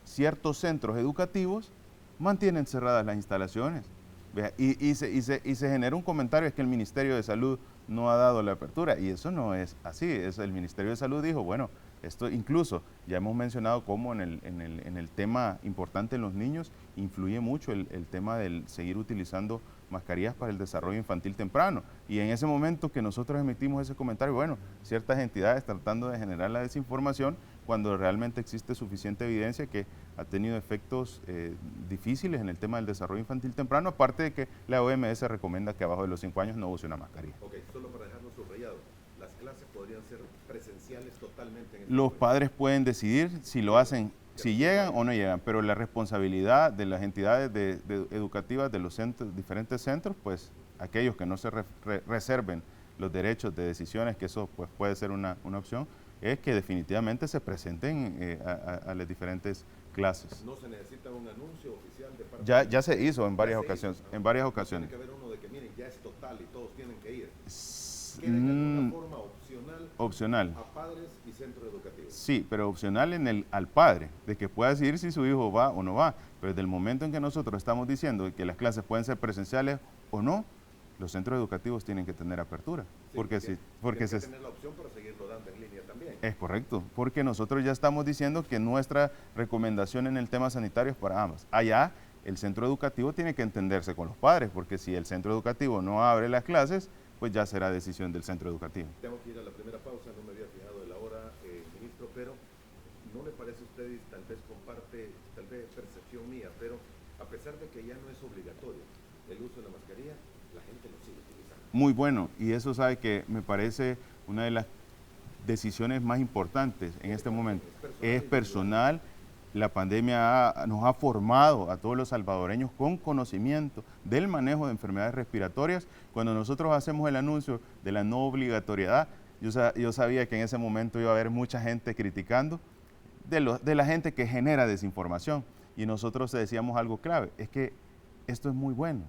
Speaker 1: ciertos centros educativos mantienen cerradas las instalaciones. Y se genera un comentario, es que el Ministerio de Salud no ha dado la apertura, y eso no es así. El Ministerio de Salud dijo, bueno, esto incluso ya hemos mencionado cómo en el tema importante en los niños influye mucho el tema del seguir utilizando mascarillas para el desarrollo infantil temprano. Y en ese momento que nosotros emitimos ese comentario, bueno, ciertas entidades tratando de generar la desinformación cuando realmente existe suficiente evidencia que ha tenido efectos difíciles en el tema del desarrollo infantil temprano, aparte de que la OMS recomienda que abajo de los 5 años no use una mascarilla.
Speaker 2: Ok, solo para dejarlo subrayado, las clases podrían ser presenciales totalmente.
Speaker 1: Los padres pueden decidir si lo hacen, si llegan o no llegan, pero la responsabilidad de las entidades educativas de los diferentes centros, pues aquellos que no se reserven los derechos de decisiones, que eso pues, puede ser una opción, es que definitivamente se presenten a las diferentes clases.
Speaker 2: ¿No se necesita un anuncio oficial de parte
Speaker 1: ya se hizo en varias ocasiones. En varias ocasiones.
Speaker 2: Tiene que haber uno de que, miren, ya es total y todos tienen que ir. ¿Queda de alguna forma opcional a padres y centros educativos?
Speaker 1: Sí, pero opcional al padre, de que pueda decidir si su hijo va o no va. Pero desde el momento en que nosotros estamos diciendo que las clases pueden ser presenciales o no, los centros educativos tienen que tener apertura.
Speaker 2: Sí,
Speaker 1: porque
Speaker 2: tienen que tener la opción para seguirlo dando en línea también.
Speaker 1: Es correcto, porque nosotros ya estamos diciendo que nuestra recomendación en el tema sanitario es para ambas. Allá, el centro educativo tiene que entenderse con los padres, porque si el centro educativo no abre las clases, pues ya será decisión del centro educativo.
Speaker 2: Tengo que ir a la primera pausa, no me había fijado de la hora, ministro, pero ¿no le parece a usted, tal vez comparte, tal vez percepción mía, pero a pesar pesar de que ya no es obligatorio el uso de la mascarilla, la gente lo sigue utilizando.
Speaker 1: Muy bueno, y eso sabe que me parece una de las decisiones más importantes en este momento. Es personal. La pandemia nos ha formado a todos los salvadoreños con conocimiento del manejo de enfermedades respiratorias. Cuando nosotros hacemos el anuncio de la no obligatoriedad, yo sabía que en ese momento iba a haber mucha gente criticando de la gente que genera desinformación. Y nosotros decíamos algo clave, es que esto es muy bueno,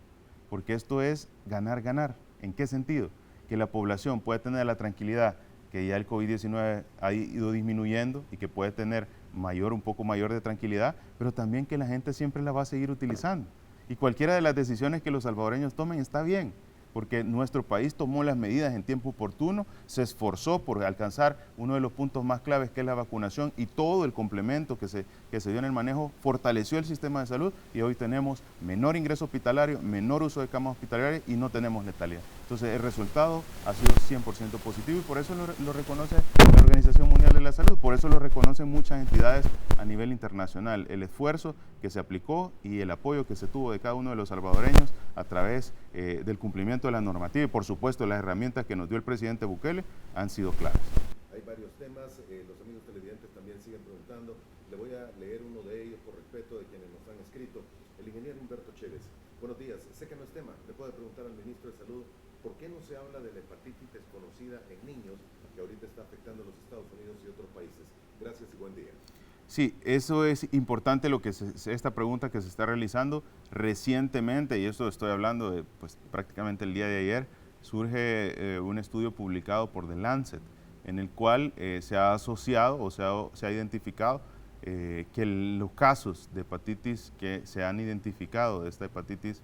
Speaker 1: porque esto es ganar, ganar. ¿En qué sentido? Que la población pueda tener la tranquilidad que ya el COVID-19 ha ido disminuyendo y que puede tener un poco mayor de tranquilidad, pero también que la gente siempre la va a seguir utilizando. Y cualquiera de las decisiones que los salvadoreños tomen está bien, porque nuestro país tomó las medidas en tiempo oportuno, se esforzó por alcanzar uno de los puntos más claves, que es la vacunación, y todo el complemento que se dio en el manejo fortaleció el sistema de salud, y hoy tenemos menor ingreso hospitalario, menor uso de camas hospitalarias y no tenemos letalidad. Entonces el resultado ha sido 100% positivo, y por eso lo reconoce la Organización Mundial de la Salud, por eso lo reconocen muchas entidades a nivel internacional, el esfuerzo que se aplicó y el apoyo que se tuvo de cada uno de los salvadoreños a través del cumplimiento de la normativa, y por supuesto las herramientas que nos dio el presidente Bukele han sido claras.
Speaker 2: Hay varios temas, los amigos televidentes también siguen preguntando. Le voy a leer uno de ellos por respeto de quienes nos han escrito. El ingeniero Humberto Chévez. Buenos días, sé que no es tema, le puede preguntar al ministro de Salud por qué no se habla de la hepatitis desconocida en niños que ahorita está afectando a los Estados Unidos y otros países. Gracias y buen día.
Speaker 1: Sí, eso es importante, esta pregunta que se está realizando recientemente, y esto estoy hablando de prácticamente el día de ayer, surge un estudio publicado por The Lancet, en el cual se ha asociado o se ha identificado que los casos de hepatitis que se han identificado de esta hepatitis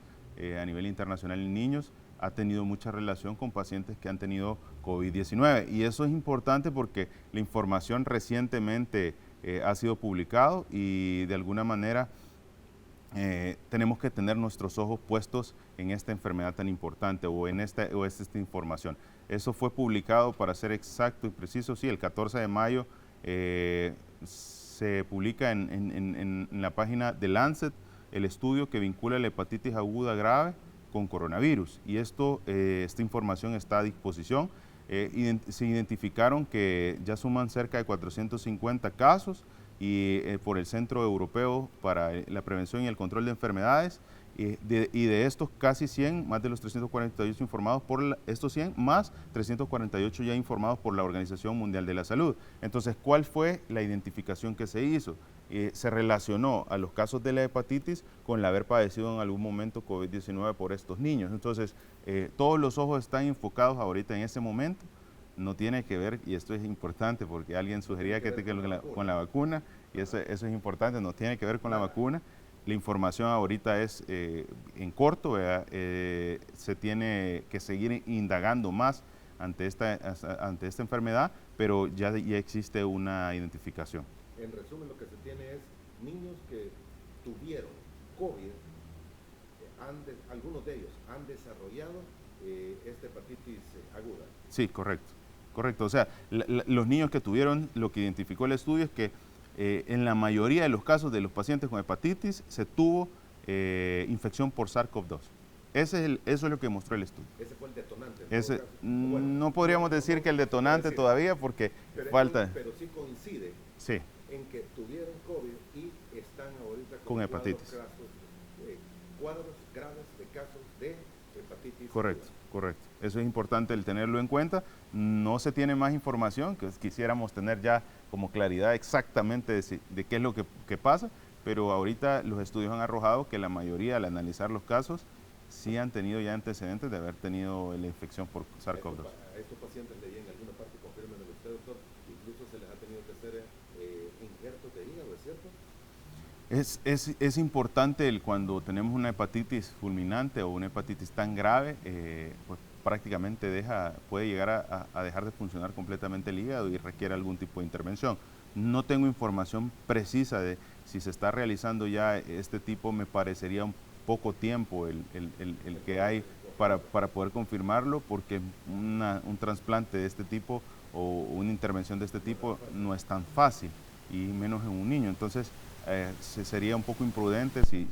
Speaker 1: a nivel internacional en niños ha tenido mucha relación con pacientes que han tenido COVID-19. Y eso es importante porque la información recientemente ha sido publicado, y de alguna manera tenemos que tener nuestros ojos puestos en esta enfermedad tan importante o en esta información. Eso fue publicado, para ser exacto y preciso, sí, el 14 de mayo se publica en la página de Lancet el estudio que vincula la hepatitis aguda grave con coronavirus, y esta información está a disposición. Se identificaron que ya suman cerca de 450 casos y por el Centro Europeo para la Prevención y el Control de Enfermedades, y de estos casi 100, más de los 348 informados por estos 100, más 348 ya informados por la Organización Mundial de la Salud. Entonces, ¿cuál fue la identificación que se hizo? Se relacionó a los casos de la hepatitis con el haber padecido en algún momento COVID-19 por estos niños. Entonces, todos los ojos están enfocados ahorita en ese momento. No tiene que ver, y esto es importante porque alguien sugería con la vacuna, y eso es importante, no tiene que ver con la vacuna. La información ahorita es en corto, se tiene que seguir indagando más ante esta enfermedad, pero ya existe una identificación.
Speaker 2: En resumen, lo que se tiene es niños que tuvieron COVID, algunos de ellos han desarrollado esta hepatitis aguda.
Speaker 1: Sí, correcto. O sea, los niños que tuvieron, lo que identificó el estudio es que en la mayoría de los casos de los pacientes con hepatitis se tuvo infección por SARS-CoV-2. Eso es lo que mostró el estudio.
Speaker 2: Ese fue el detonante.
Speaker 1: Bueno, no podríamos decir que el detonante todavía, porque falta.
Speaker 2: Pero sí coincide en que tuvieron COVID y están ahorita
Speaker 1: con hepatitis.
Speaker 2: Cuadros graves de casos de hepatitis.
Speaker 1: Correcto. Eso es importante el tenerlo en cuenta. No se tiene más información, que quisiéramos tener ya como claridad exactamente de qué es lo que pasa, pero ahorita los estudios han arrojado que la mayoría, al analizar los casos, sí han tenido ya antecedentes de haber tenido la infección por SARS-CoV-2.
Speaker 2: A estos pacientes leí en alguna parte, confirmen usted, doctor, incluso se les ha tenido que hacer injertos de hígado, ¿es cierto?
Speaker 1: Es importante cuando tenemos una hepatitis fulminante o una hepatitis tan grave, pues prácticamente puede llegar a dejar de funcionar completamente el hígado y requiere algún tipo de intervención. No tengo información precisa de si se está realizando ya este tipo, me parecería un poco tiempo el que hay para poder confirmarlo, porque un trasplante de este tipo o una intervención de este tipo no es tan fácil, y menos en un niño. Entonces, sería un poco imprudente si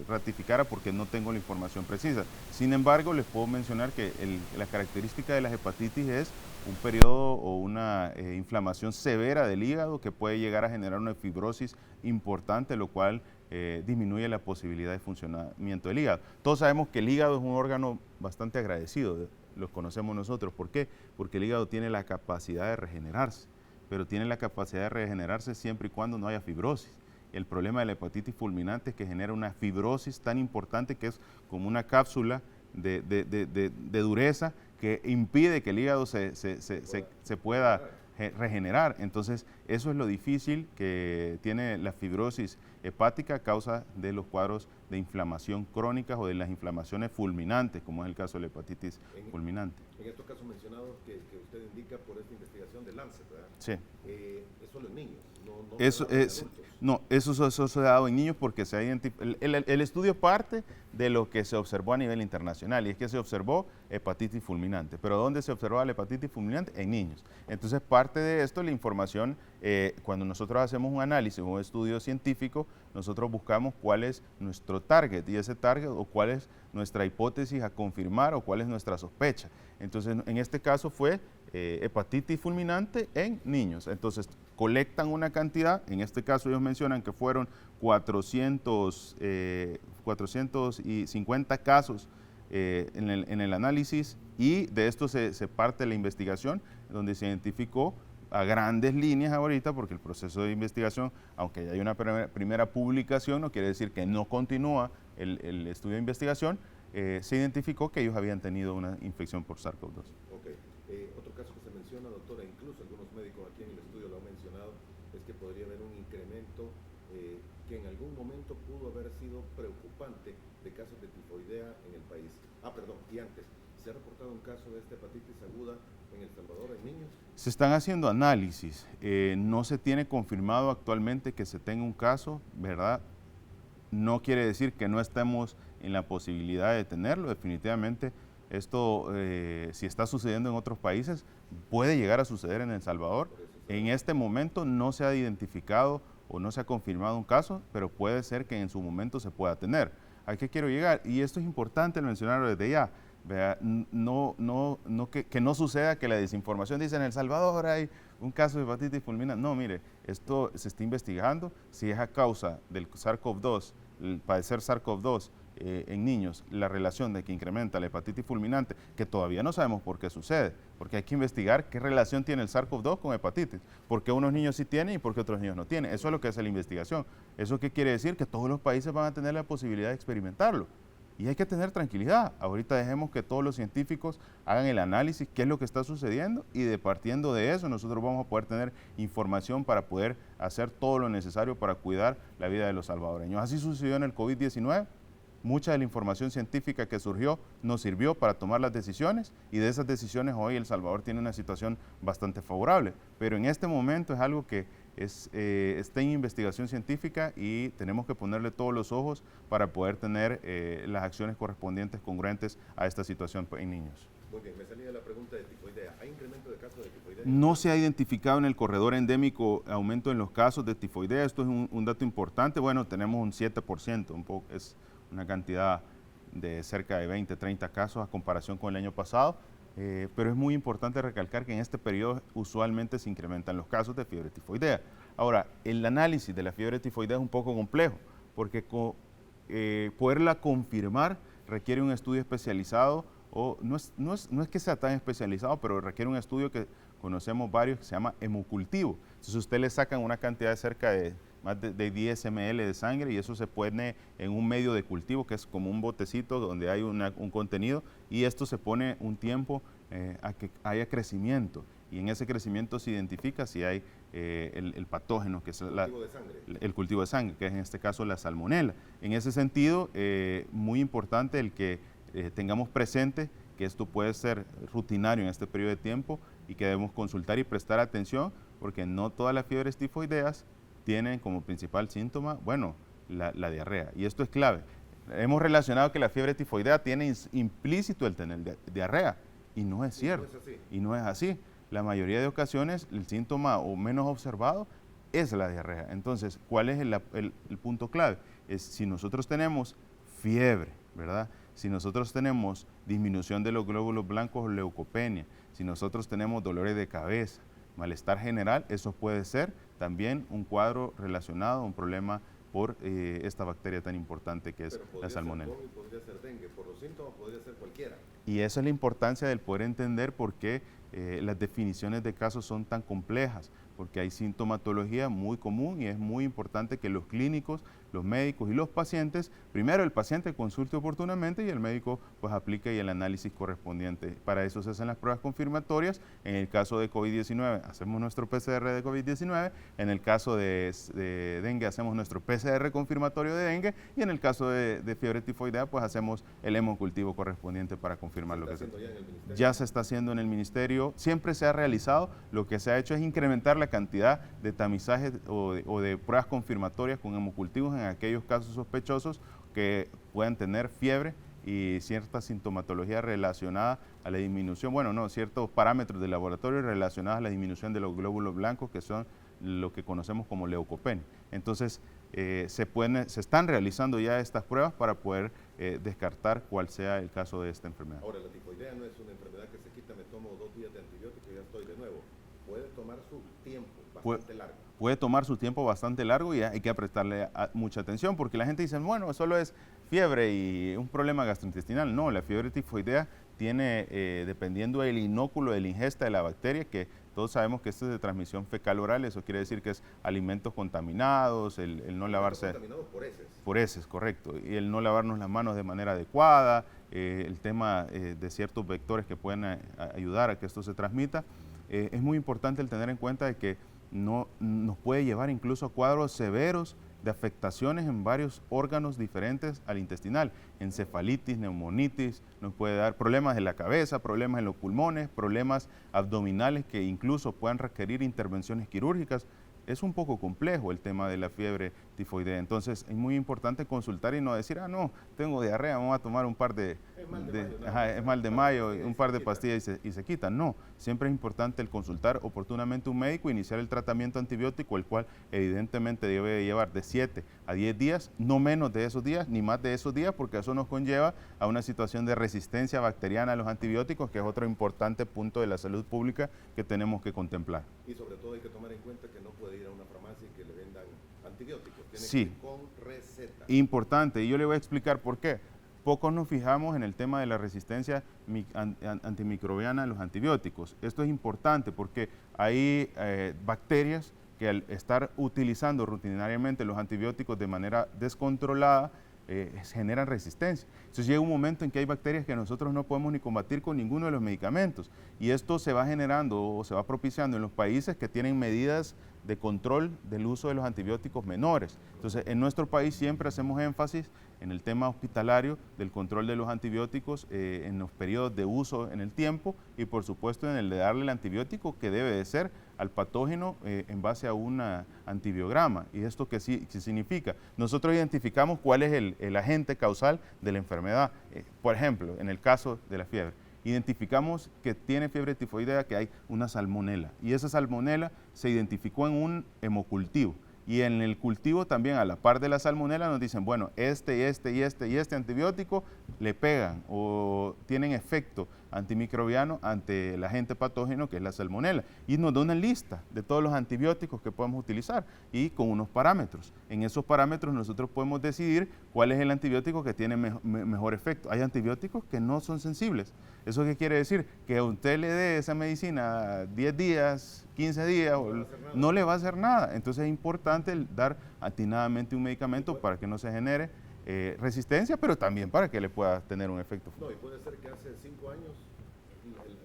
Speaker 1: ratificara porque no tengo la información precisa. Sin embargo, les puedo mencionar que la característica de las hepatitis es un periodo o una inflamación severa del hígado que puede llegar a generar una fibrosis importante, lo cual disminuye la posibilidad de funcionamiento del hígado. Todos sabemos que el hígado es un órgano bastante agradecido, lo conocemos nosotros. ¿Por qué? Porque el hígado tiene la capacidad de regenerarse, pero tiene la capacidad de regenerarse siempre y cuando no haya fibrosis. El problema de la hepatitis fulminante es que genera una fibrosis tan importante que es como una cápsula de dureza que impide que el hígado se pueda regenerar. Entonces, eso es lo difícil que tiene la fibrosis hepática a causa de los cuadros de inflamación crónicas o de las inflamaciones fulminantes, como es el caso de la hepatitis fulminante.
Speaker 2: En estos casos mencionados que usted indica por esta investigación de Lancet, ¿verdad?
Speaker 1: Sí.
Speaker 2: Es solo en niños,
Speaker 1: eso se ha dado en niños porque se ha identificado. El estudio parte de lo que se observó a nivel internacional y es que se observó hepatitis fulminante. ¿Pero dónde se observaba la hepatitis fulminante? En niños. Entonces, parte de esto, la información, cuando nosotros hacemos un análisis, un estudio científico, nosotros buscamos cuál es nuestro target y ese target o cuál es nuestra hipótesis a confirmar o cuál es nuestra sospecha. Entonces, en este caso fue hepatitis fulminante en niños. Entonces, colectan una cantidad, en este caso ellos mencionan que fueron 450 casos en el análisis y de esto se parte la investigación donde se identificó a grandes líneas ahorita, porque el proceso de investigación, aunque ya hay una primera publicación, no quiere decir que no continúa el estudio de investigación, se identificó que ellos habían tenido una infección por SARS-CoV-2.
Speaker 2: Okay. Otro caso que se menciona, doctora, incluso algunos médicos aquí en el estudio lo han mencionado, es que podría haber un incremento que en algún momento pudo haber sido preocupante de casos de tifoidea en el país. Y antes, ¿se ha reportado un caso de esta hepatitis aguda en El Salvador en niños?
Speaker 1: Se están haciendo análisis, no se tiene confirmado actualmente que se tenga un caso, ¿verdad? No quiere decir que no estemos en la posibilidad de tenerlo, definitivamente esto, si está sucediendo en otros países, puede llegar a suceder en El Salvador. En este momento no se ha identificado o no se ha confirmado un caso, pero puede ser que en su momento se pueda tener. ¿A qué quiero llegar? Y esto es importante mencionarlo desde ya. ¿Vea? Que no suceda que la desinformación dice en El Salvador hay un caso de hepatitis fulminante. No, mire, esto se está investigando. Si es a causa del SARS-CoV-2, el padecer SARS-CoV-2 en niños, la relación de que incrementa la hepatitis fulminante, que todavía no sabemos por qué sucede, porque hay que investigar qué relación tiene el SARS-CoV-2 con hepatitis, por qué unos niños sí tienen y por qué otros niños no tienen. Eso es lo que hace la investigación. ¿Eso qué quiere decir? Que todos los países van a tener la posibilidad de experimentarlo. Y hay que tener tranquilidad. Ahorita dejemos que todos los científicos hagan el análisis, qué es lo que está sucediendo y partiendo de eso nosotros vamos a poder tener información para poder hacer todo lo necesario para cuidar la vida de los salvadoreños. Así sucedió en el COVID-19. Mucha de la información científica que surgió nos sirvió para tomar las decisiones y de esas decisiones hoy El Salvador tiene una situación bastante favorable. Pero en este momento es algo que está en investigación científica y tenemos que ponerle todos los ojos para poder tener las acciones correspondientes congruentes a esta situación en niños.
Speaker 2: Muy bien, me salía la pregunta de tifoidea. ¿Hay incremento de casos de tifoidea?
Speaker 1: No se ha identificado en el corredor endémico aumento en los casos de tifoidea. Esto es un dato importante. Bueno, tenemos un 7%, es una cantidad de cerca de 20, 30 casos a comparación con el año pasado. Pero es muy importante recalcar que en este periodo usualmente se incrementan los casos de fiebre tifoidea. Ahora, el análisis de la fiebre tifoidea es un poco complejo, porque poderla confirmar requiere un estudio especializado, o no es que sea tan especializado, pero requiere un estudio que conocemos varios que se llama hemocultivo. Entonces usted le sacan una cantidad de cerca de más de 10 ml de sangre y eso se pone en un medio de cultivo que es como un botecito donde hay un contenido y esto se pone un tiempo a que haya crecimiento y en ese crecimiento se identifica si hay el patógeno, que es el cultivo de sangre, que es en este caso la salmonela. En ese sentido, muy importante el que tengamos presente que esto puede ser rutinario en este periodo de tiempo y que debemos consultar y prestar atención porque no todas las fiebres tifoideas tienen como principal síntoma, bueno, la diarrea. Y esto es clave. Hemos relacionado que la fiebre tifoidea tiene implícito el tener diarrea y no es cierto. Y no es así. La mayoría de ocasiones el síntoma o menos observado es la diarrea. Entonces, ¿cuál es el punto clave? Es si nosotros tenemos fiebre, ¿verdad? Si nosotros tenemos disminución de los glóbulos blancos o leucopenia, si nosotros tenemos dolores de cabeza, malestar general, eso puede ser también un cuadro relacionado a un problema por esta bacteria tan importante que es la salmonela.
Speaker 2: Pero podría ser dengue, por los síntomas podría ser cualquiera.
Speaker 1: Y esa es la importancia del poder entender por qué las definiciones de casos son tan complejas, porque hay sintomatología muy común y es muy importante que los clínicos, los médicos y los pacientes, primero el paciente consulte oportunamente y el médico pues aplique el análisis correspondiente. Para eso se hacen las pruebas confirmatorias. En el caso de COVID-19 hacemos nuestro PCR de COVID-19, en el caso de dengue hacemos nuestro PCR confirmatorio de dengue y en el caso de fiebre tifoidea pues hacemos el hemocultivo correspondiente para confirmar lo que se hace. Ya se está haciendo en el ministerio, siempre se ha realizado, lo que se ha hecho es incrementar la cantidad de tamizajes o de pruebas confirmatorias con hemocultivos en aquellos casos sospechosos que puedan tener fiebre y cierta sintomatología relacionada a la disminución, ciertos parámetros de laboratorio relacionados a la disminución de los glóbulos blancos, que son lo que conocemos como leucopenia. Entonces, se están realizando ya estas pruebas para poder descartar cuál sea el caso de esta enfermedad.
Speaker 2: Ahora, la tifoidea no es una enfermedad que se quita, me tomo 2 días de antibiótico y ya estoy de nuevo. Puede tomar su tiempo bastante largo.
Speaker 1: Puede tomar su tiempo bastante largo y hay que prestarle mucha atención, porque la gente dice, bueno, solo es fiebre y un problema gastrointestinal. No, la fiebre tifoidea tiene, dependiendo del inóculo, de la ingesta de la bacteria, que todos sabemos que esto es de transmisión fecal-oral, eso quiere decir que es alimentos contaminados, el no lavarse...
Speaker 2: Contaminados por heces.
Speaker 1: Por heces, correcto. Y el no lavarnos las manos de manera adecuada, el tema de ciertos vectores que pueden ayudar a que esto se transmita. Es muy importante el tener en cuenta de que nos puede llevar incluso a cuadros severos de afectaciones en varios órganos diferentes al intestinal, encefalitis, neumonitis, nos puede dar problemas de la cabeza, problemas en los pulmones, problemas abdominales que incluso puedan requerir intervenciones quirúrgicas. Es un poco complejo el tema de la fiebre tifoidea, entonces es muy importante consultar y no decir, no, tengo diarrea, vamos a tomar un par de... Es mal de mayo, un par de pastillas y se quita. No, siempre es importante el consultar oportunamente a un médico, iniciar el tratamiento antibiótico, el cual evidentemente debe llevar de 7 a 10 días, no menos de esos días, ni más de esos días, porque eso nos conlleva a una situación de resistencia bacteriana a los antibióticos, que es otro importante punto de la salud pública que tenemos que contemplar.
Speaker 2: Y sobre todo hay que tomar en cuenta que no puede ir a una farmacia y que le vendan antibióticos, tiene
Speaker 1: sí,
Speaker 2: que ir con receta.
Speaker 1: Importante, y yo le voy a explicar por qué. Pocos nos fijamos en el tema de la resistencia antimicrobiana a los antibióticos. Esto es importante porque hay bacterias que al estar utilizando rutinariamente los antibióticos de manera descontrolada, generan resistencia. Entonces llega un momento en que hay bacterias que nosotros no podemos ni combatir con ninguno de los medicamentos y esto se va generando o se va propiciando en los países que tienen medidas de control del uso de los antibióticos menores. Entonces en nuestro país siempre hacemos énfasis en el tema hospitalario del control de los antibióticos en los periodos de uso en el tiempo y por supuesto en el de darle el antibiótico que debe de ser al patógeno en base a un antibiograma. ¿Y esto qué significa? Nosotros identificamos cuál es el agente causal de la enfermedad. Por ejemplo, en el caso de la fiebre, identificamos que tiene fiebre tifoidea, que hay una salmonela. Y esa salmonela se identificó en un hemocultivo. Y en el cultivo también, a la par de la salmonela, nos dicen, bueno, este antibiótico le pegan o tienen efecto antimicrobiano ante el agente patógeno que es la salmonela. Y nos da una lista de todos los antibióticos que podemos utilizar y con unos parámetros. En esos parámetros nosotros podemos decidir cuál es el antibiótico que tiene mejor efecto. Hay antibióticos que no son sensibles. ¿Eso qué quiere decir? Que a usted le dé esa medicina 10 días, 15 días, no le va a hacer nada. Entonces es importante dar atinadamente un medicamento para que no se genere resistencia, pero también para que le pueda tener un efecto.
Speaker 2: No, y puede ser que hace 5 años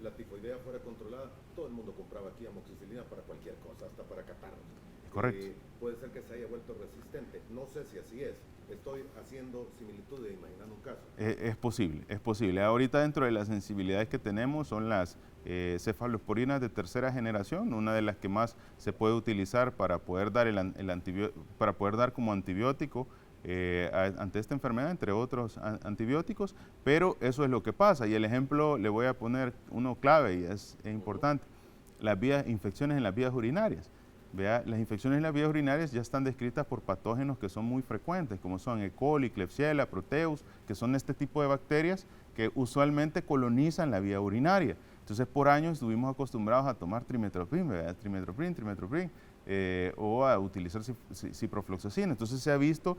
Speaker 2: la tifoidea fuera controlada, todo el mundo compraba aquí amoxicilina para cualquier cosa, hasta para catarros.
Speaker 1: Correcto.
Speaker 2: Puede ser que se haya vuelto resistente, no sé si así es. Estoy haciendo similitudes, imaginando un caso.
Speaker 1: Es posible. Ahorita dentro de las sensibilidades que tenemos son las cefalosporinas de tercera generación, una de las que más se puede utilizar para poder dar para poder dar como antibiótico ante esta enfermedad, entre otros antibióticos, pero eso es lo que pasa. Y el ejemplo le voy a poner uno clave y es importante, infecciones en las vías urinarias. Vea, las infecciones en las vías urinarias ya están descritas por patógenos que son muy frecuentes, como son E. coli, Klebsiella, Proteus, que son este tipo de bacterias que usualmente colonizan la vía urinaria. Entonces, por años estuvimos acostumbrados a tomar trimetoprim, o a utilizar ciprofloxacina. Entonces, se ha visto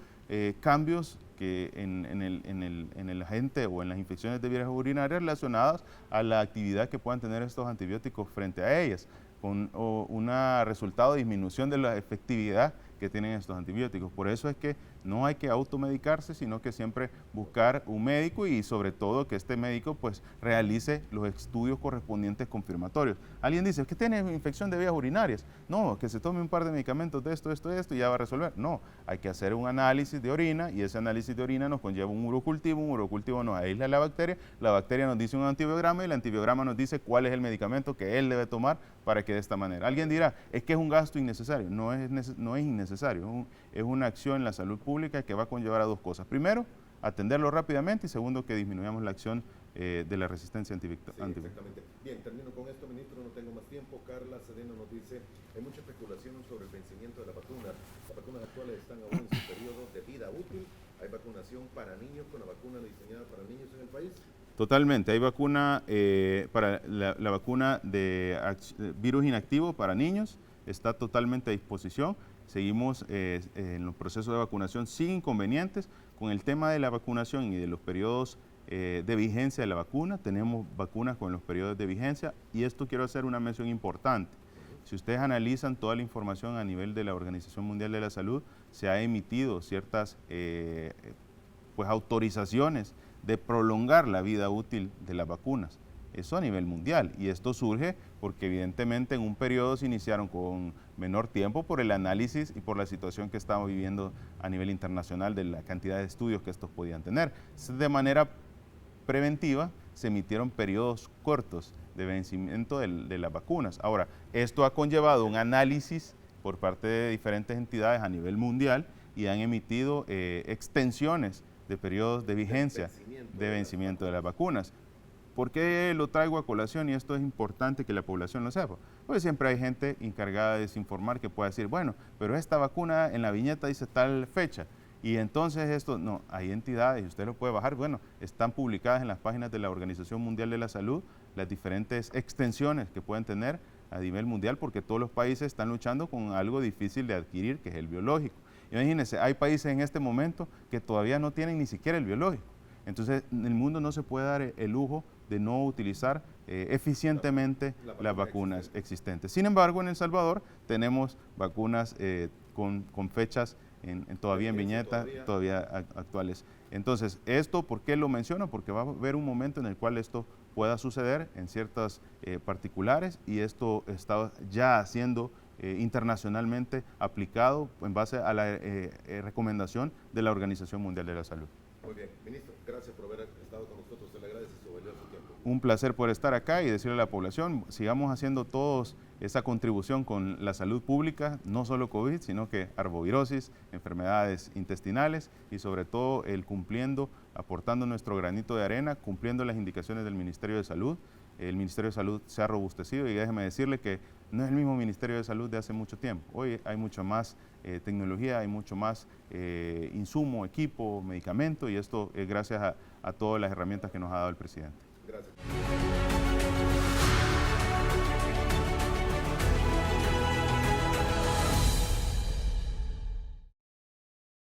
Speaker 1: cambios que en el agente o en las infecciones de vías urinarias relacionadas a la actividad que puedan tener estos antibióticos frente a ellas, con un resultado de disminución de la efectividad que tienen estos antibióticos. Por eso es que no hay que automedicarse, sino que siempre buscar un médico y sobre todo que este médico pues realice los estudios correspondientes confirmatorios. Alguien dice, ¿qué tiene infección de vías urinarias? No, que se tome un par de medicamentos de esto y ya va a resolver. No, hay que hacer un análisis de orina y ese análisis de orina nos conlleva un urocultivo nos aísla la bacteria nos dice un antibiograma y el antibiograma nos dice cuál es el medicamento que él debe tomar para que de esta manera. Alguien dirá, es que es un gasto innecesario. No es innecesario, es una acción en la salud pública que va a conllevar a dos cosas. Primero, atenderlo rápidamente y segundo, que disminuyamos la acción de la resistencia antimicrobiana.
Speaker 2: Sí, exactamente. Bien, termino con esto, ministro, no tengo más tiempo. Carla Sedeno nos dice, hay mucha especulación sobre el vencimiento de la vacuna. Las vacunas actuales están aún en su periodo de vida útil. ¿Hay vacunación para niños con la vacuna diseñada para niños en el país?
Speaker 1: Totalmente, hay vacuna para la vacuna de virus inactivo para niños, está totalmente a disposición. Seguimos en los procesos de vacunación sin inconvenientes. Con el tema de la vacunación y de los periodos de vigencia de la vacuna, tenemos vacunas con los periodos de vigencia y esto quiero hacer una mención importante. Si ustedes analizan toda la información a nivel de la Organización Mundial de la Salud, se ha emitido ciertas pues, autorizaciones de prolongar la vida útil de las vacunas. Eso a nivel mundial. Y esto surge porque evidentemente en un periodo se iniciaron con menor tiempo por el análisis y por la situación que estamos viviendo a nivel internacional de la cantidad de estudios que estos podían tener. De manera preventiva se emitieron periodos cortos de vencimiento de las vacunas. Ahora, esto ha conllevado un análisis por parte de diferentes entidades a nivel mundial y han emitido extensiones de periodos de vigencia de vencimiento de las vacunas. ¿Por qué lo traigo a colación? Y esto es importante que la población lo sepa. Porque siempre hay gente encargada de desinformar que pueda decir, bueno, pero esta vacuna en la viñeta dice tal fecha. Y entonces esto, no, hay entidades, y usted lo puede bajar, bueno, están publicadas en las páginas de la Organización Mundial de la Salud las diferentes extensiones que pueden tener a nivel mundial, porque todos los países están luchando con algo difícil de adquirir, que es el biológico. Imagínense, hay países en este momento que todavía no tienen ni siquiera el biológico. Entonces, en el mundo no se puede dar el lujo de no utilizar eficientemente las vacunas existentes. Sin embargo, en El Salvador tenemos vacunas con fechas todavía en viñeta, todavía actuales. Entonces, ¿esto por qué lo menciono? Porque va a haber un momento en el cual esto pueda suceder en ciertas particulares y esto está ya siendo internacionalmente aplicado en base a la recomendación de la Organización Mundial de la Salud.
Speaker 2: Muy bien, ministro, gracias por haber estado con nosotros, se le agradece su valioso tiempo.
Speaker 1: Un placer por estar acá y decirle a la población, sigamos haciendo todos esa contribución con la salud pública, no solo COVID, sino que arbovirosis, enfermedades intestinales y sobre todo el cumpliendo, aportando nuestro granito de arena, cumpliendo las indicaciones del Ministerio de Salud. El Ministerio de Salud se ha robustecido y déjeme decirle que no es el mismo Ministerio de Salud de hace mucho tiempo. Hoy hay mucha más tecnología, hay mucho más insumo, equipo, medicamento y esto es gracias a todas las herramientas que nos ha dado el presidente.
Speaker 2: Gracias.